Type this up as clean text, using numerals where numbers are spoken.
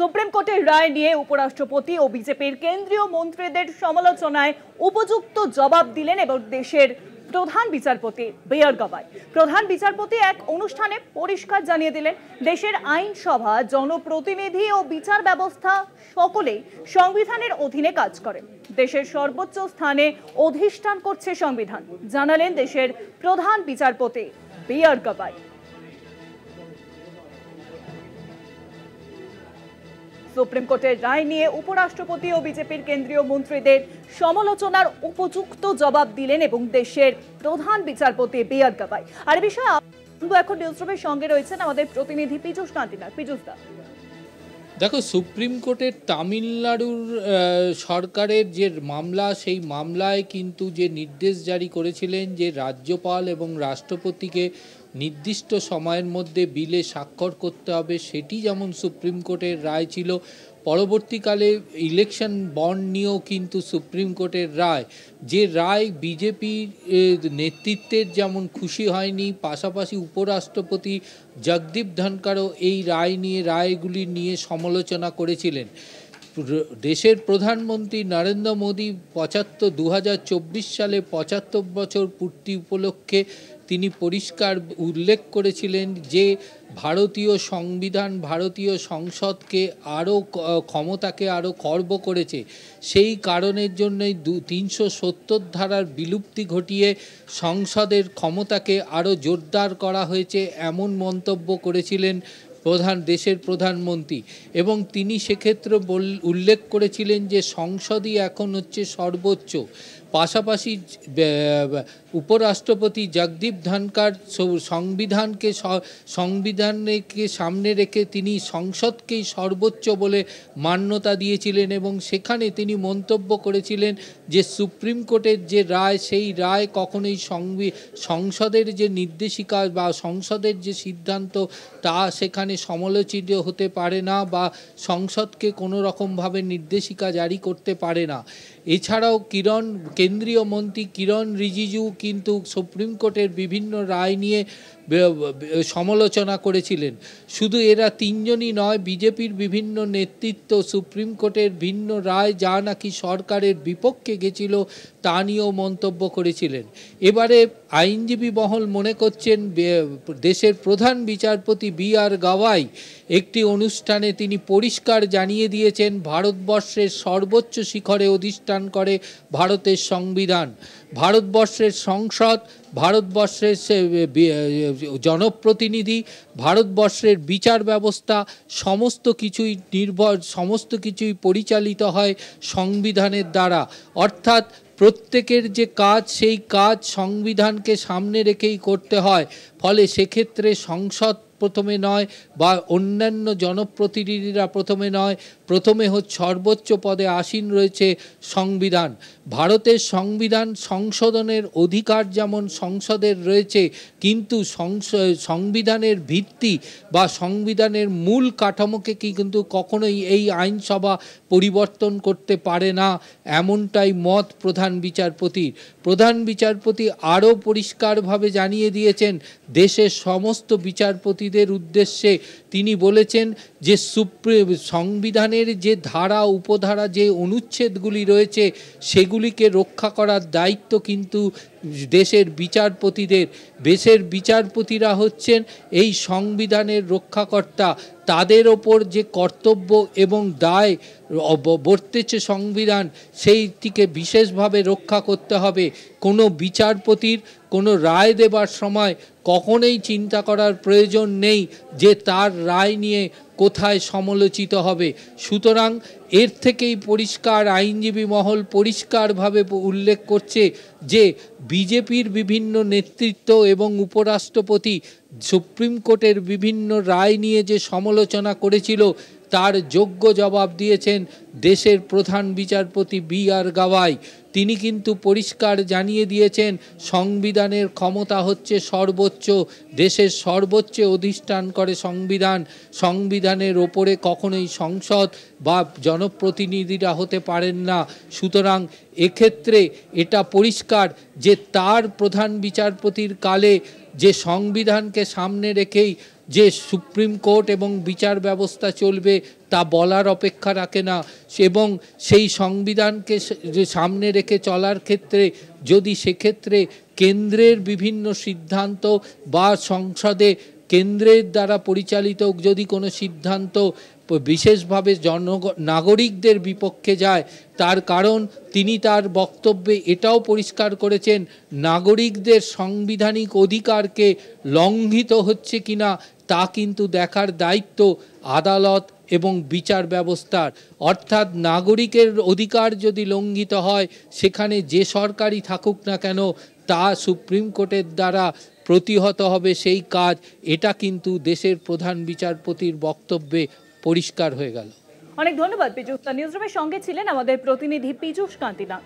Supreme কোর্টের রায় নিয়ে উপরাষ্ট্রপতি ও বিজেপির কেন্দ্রীয় মন্ত্রীদের সমালোচনায় উপযুক্ত জবাব দিলেন এবং দেশের প্রধান বিচারপতি বি.আর. গাভাই। প্রধান বিচারপতি এক অনুষ্ঠানে পরিষ্কার জানিয়ে দিলেন, দেশের আইনসভা, জনপ্রতিনিধি ও বিচার ব্যবস্থা সকলেই সংবিধানের অধীনে কাজ করে। দেশের সর্বোচ্চ স্থানে অধিষ্ঠান করছে সংবিধান, জানালেন দেশের প্রধান বিচারপতি বি.আর. গাভাই। সুপ্রিম কোর্টের রায় নিয়ে উপরাষ্ট্রপতি ও বিজেপির কেন্দ্রীয় মন্ত্রীদের সমালোচনার উপযুক্ত জবাব দিলেন এবং দেশের প্রধান বিচারপতি বি.আর. গাভাই। আর এই বিষয়ে এখন নিউজরুমের সঙ্গে রয়েছেন আমাদের প্রতিনিধি পীযূষ কান্তিনাথ। পীযূষ দা, দেখো, সুপ্রিম কোর্টের তামিলনাড়ুর সরকারের যে মামলা, সেই মামলায় কিন্তু যে নির্দেশ জারি করেছিলেন যে রাজ্যপাল এবং রাষ্ট্রপতিকে নির্দিষ্ট সময়ের মধ্যে বিলে স্বাক্ষর করতে হবে, সেটি যেমন সুপ্রিম কোর্টের রায় ছিল। পরবর্তীকালে ইলেকশন বন্ড নিয়েও কিন্তু সুপ্রিম কোর্টের রায়, যে রায় বিজেপির নেতৃত্বের যেমন খুশি হয়নি, পাশাপাশি উপরাষ্ট্রপতি জগদীপ ধনখড়ও এই রায়গুলি নিয়ে সমালোচনা করেছিলেন। দেশের প্রধানমন্ত্রী নরেন্দ্র মোদী 2024 সালে 75 বছর পূর্তি উপলক্ষে তিনি পরিষ্কার উল্লেখ করেছিলেন যে ভারতীয় সংবিধান ভারতীয় সংসদকে ক্ষমতাকে আরও খর্ব করেছে। সেই কারণের জন্যই 370 ধারার বিলুপ্তি ঘটিয়ে সংসদের ক্ষমতাকে আরও জোরদার করা হয়েছে, এমন মন্তব্য করেছিলেন দেশের প্রধানমন্ত্রী। এবং তিনি সেক্ষেত্রে উল্লেখ করেছিলেন যে সংসদই এখন হচ্ছে সর্বোচ্চ। পাশাপাশি উপরাষ্ট্রপতি জগদীপ ধনখড় সংবিধানকে সামনে রেখে তিনি সংসদকেই সর্বোচ্চ বলে মান্যতা দিয়েছিলেন এবং সেখানে তিনি মন্তব্য করেছিলেন যে সুপ্রিম কোর্টের যে রায়, সেই রায় কখনোই সংসদের যে নির্দেশিকা বা সংসদের যে সিদ্ধান্ত, তা সেখানে সমালোচিত হতে পারে না বা সংসদকে কোনো রকমভাবে নির্দেশিকা জারি করতে পারে না। এছাড়াও কেন্দ্রীয় মন্ত্রী কিরণ রিজিজু কিন্তু সুপ্রিম কোর্টের বিভিন্ন রায় নিয়ে সমালোচনা করেছিলেন। শুধু এরা তিনজনই নয়, বিজেপির বিভিন্ন নেতৃত্ব সুপ্রিম কোর্টের ভিন্ন রায় যা নাকি সরকারের বিপক্ষে গেছিল তা নিয়েও মন্তব্য করেছিলেন। এবারে আইনজীবী মহল মনে করছেন দেশের প্রধান বিচারপতি বি.আর. গাভাই একটি অনুষ্ঠানে তিনি পরিষ্কার জানিয়ে দিয়েছেন ভারতবর্ষের সর্বোচ্চ শিখরে অধিষ্ঠান করে ভারতের সংবিধান, ভারতবর্ষের সংসদ, ভারতবর্ষের জনপ্রতিনিধি, ভারতবর্ষের বিচার ব্যবস্থা সমস্ত কিছুই পরিচালিত হয় সংবিধানের দ্বারা। অর্থাৎ প্রত্যেকের যে কাজ, সেই কাজ সংবিধানকে সামনে রেখেই করতে হয়। ফলে সেক্ষেত্রে সংসদ প্রথমে নয় বা অন্যান্য জনপ্রতিনিধিরা প্রথমে নয়, প্রথমে সর্বোচ্চ পদে আসীন রয়েছে সংবিধান। ভারতের সংবিধান সংশোধনের অধিকার যেমন সংসদের রয়েছে, কিন্তু সংবিধানের ভিত্তি বা সংবিধানের মূল কাঠামোকে কিন্তু কখনোই এই আইনসভা পরিবর্তন করতে পারে না, এমনটাই মত প্রধান বিচারপতির। প্রধান বিচারপতি আরও পরিষ্কারভাবে জানিয়ে দিয়েছেন দেশের সমস্ত বিচারপতিদের উদ্দেশ্যে। তিনি বলেছেন যে সংবিধানের যে ধারা, উপধারা, যে অনুচ্ছেদগুলি রয়েছে, সেগুলিকে রক্ষা করার দায়িত্ব কিন্তু দেশের বিচারপতিদের। দেশের বিচারপতিরা হচ্ছেন এই সংবিধানের রক্ষাকর্তা। তাদের ওপর যে কর্তব্য এবং দায় বর্তেছে সংবিধান, সেইটিকে বিশেষভাবে রক্ষা করতে হবে। কোনো বিচারপতির কোনো রায় দেবার সময় কখনোই চিন্তা করার প্রয়োজন নেই যে তার রায় নিয়ে কোথায় সমালোচিত হবে। সুতরাং এর থেকেই পরিষ্কার, আইনজীবী মহল পরিষ্কারভাবে উল্লেখ করছে যে বিজেপির বিভিন্ন নেতৃত্ব এবং উপরাষ্ট্রপতি সুপ্রিম কোর্টের বিভিন্ন রায় নিয়ে যে সমালোচনা করেছিল, তার যোগ্য জবাব দিয়েছেন দেশের প্রধান বিচারপতি বি.আর. গাভাই। তিনি কিন্তু পরিষ্কার জানিয়ে দিয়েছেন সংবিধানের ক্ষমতা হচ্ছে সর্বোচ্চ, দেশের সর্বোচ্চ অধিষ্ঠান করে সংবিধান। সংবিধানের ওপরে কখনোই সংসদ বা জনপ্রতিনিধিরা হতে পারেন না। সুতরাং এক্ষেত্রে এটা পরিষ্কার যে তার প্রধান বিচারপতির কালে যে সংবিধানকে সামনে রেখেই যে সুপ্রিম কোর্ট এবং বিচার ব্যবস্থা চলবে তা বলার অপেক্ষা রাখে না, এবং সেই সংবিধানকে সামনে রেখে চলার ক্ষেত্রে যদি সেক্ষেত্রে কেন্দ্রের বিভিন্ন সিদ্ধান্ত বা সংসদে কেন্দ্রের দ্বারা পরিচালিত যদি কোনো সিদ্ধান্ত বিশেষভাবে নাগরিকদের বিপক্ষে যায়, তার কারণ তিনি তার বক্তব্যে এটাও পরিষ্কার করেছেন নাগরিকদের সাংবিধানিক অধিকারকে লঙ্ঘিত হচ্ছে কিনা তা কিন্তু দেখার দায়িত্ব আদালত এবং বিচার ব্যবস্থার। অর্থাৎ নাগরিকের অধিকার যদি লঙ্ঘিত হয় সেখানে যে সরকারই থাকুক না কেন তা সুপ্রিম কোর্টের দ্বারা প্রতিহত হবে সেই কাজ, এটা কিন্তু দেশের প্রধান বিচারপতির বক্তব্যে পরিষ্কার হয়ে গেল। অনেক ধন্যবাদ পীযূষ। নিউজরুমের সঙ্গে ছিলেন আমাদের প্রতিনিধি পীযূষ কান্তি নাগ।